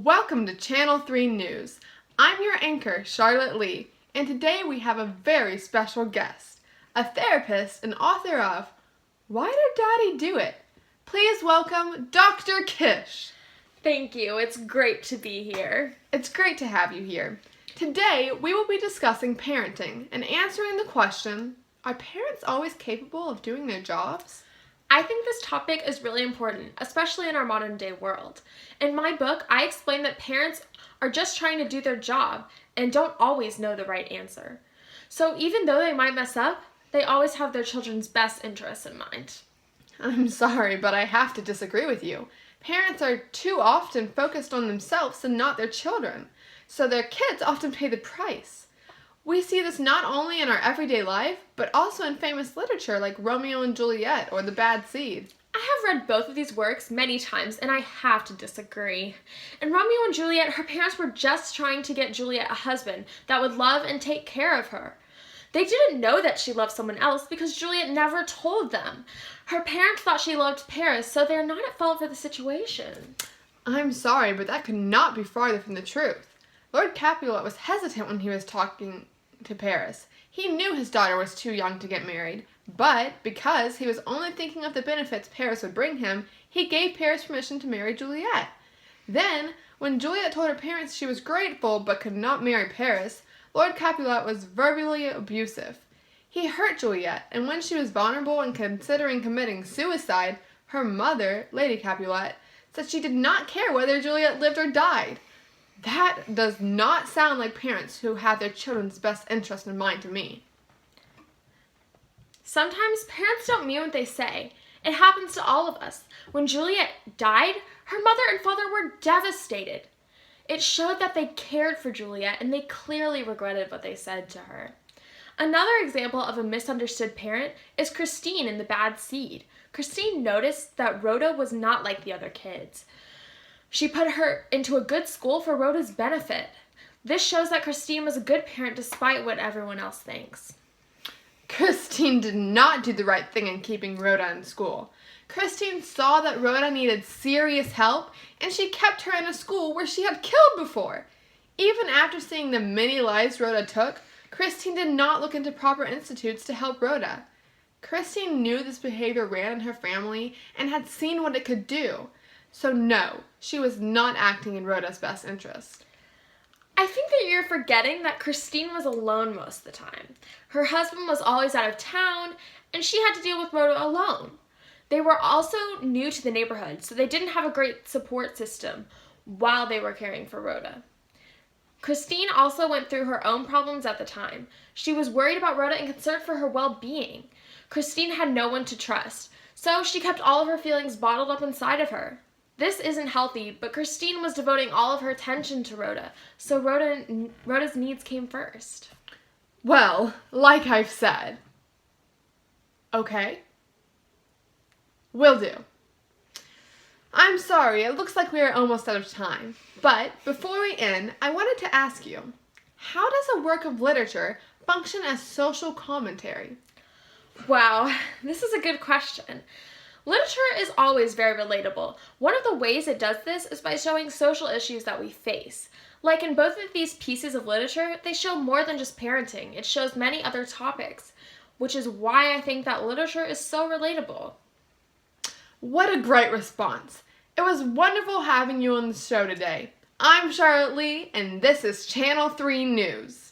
Welcome to Channel 3 News. I'm your anchor, Charlotte Lee, and today we have a very special guest, a therapist and author of Why Did Daddy Do It? Please welcome Dr. Kish. Thank you. It's great to be here. It's great to have you here. Today we will be discussing parenting and answering the question, are parents always capable of doing their jobs? I think this topic is really important, especially in our modern day world. In my book, I explain that parents are just trying to do their job and don't always know the right answer. So even though they might mess up, they always have their children's best interests in mind. I'm sorry, but I have to disagree with you. Parents are too often focused on themselves and not their children, so their kids often pay the price. We see this not only in our everyday life, but also in famous literature like Romeo and Juliet or The Bad Seed. I have read both of these works many times, and I have to disagree. In Romeo and Juliet, her parents were just trying to get Juliet a husband that would love and take care of her. They didn't know that she loved someone else because Juliet never told them. Her parents thought she loved Paris, so they're not at fault for the situation. I'm sorry, but that could not be farther from the truth. Lord Capulet was hesitant when he was talking to Paris. He knew his daughter was too young to get married, but because he was only thinking of the benefits Paris would bring him, he gave Paris permission to marry Juliet. Then, when Juliet told her parents she was grateful but could not marry Paris, Lord Capulet was verbally abusive. He hurt Juliet, and when she was vulnerable and considering committing suicide, her mother, Lady Capulet, said she did not care whether Juliet lived or died. That does not sound like parents who have their children's best interest in mind to me. Sometimes parents don't mean what they say. It happens to all of us. When Juliet died, her mother and father were devastated. It showed that they cared for Juliet and they clearly regretted what they said to her. Another example of a misunderstood parent is Christine in The Bad Seed. Christine noticed that Rhoda was not like the other kids. She put her into a good school for Rhoda's benefit. This shows that Christine was a good parent despite what everyone else thinks. Christine did not do the right thing in keeping Rhoda in school. Christine saw that Rhoda needed serious help, and she kept her in a school where she had killed before. Even after seeing the many lives Rhoda took, Christine did not look into proper institutes to help Rhoda. Christine knew this behavior ran in her family and had seen what it could do. So no, she was not acting in Rhoda's best interest. I think that you're forgetting that Christine was alone most of the time. Her husband was always out of town, and she had to deal with Rhoda alone. They were also new to the neighborhood, so they didn't have a great support system while they were caring for Rhoda. Christine also went through her own problems at the time. She was worried about Rhoda and concerned for her well-being. Christine had no one to trust, so she kept all of her feelings bottled up inside of her. This isn't healthy, but Christine was devoting all of her attention to Rhoda, so Rhoda's needs came first. Well, like I've said. Okay? Will do. I'm sorry, it looks like we are almost out of time. But before we end, I wanted to ask you, how does a work of literature function as social commentary? Wow, this is a good question. Literature is always very relatable. One of the ways it does this is by showing social issues that we face. Like in both of these pieces of literature, they show more than just parenting. It shows many other topics, which is why I think that literature is so relatable. What a great response. It was wonderful having you on the show today. I'm Charlotte Lee, and this is Channel 3 News.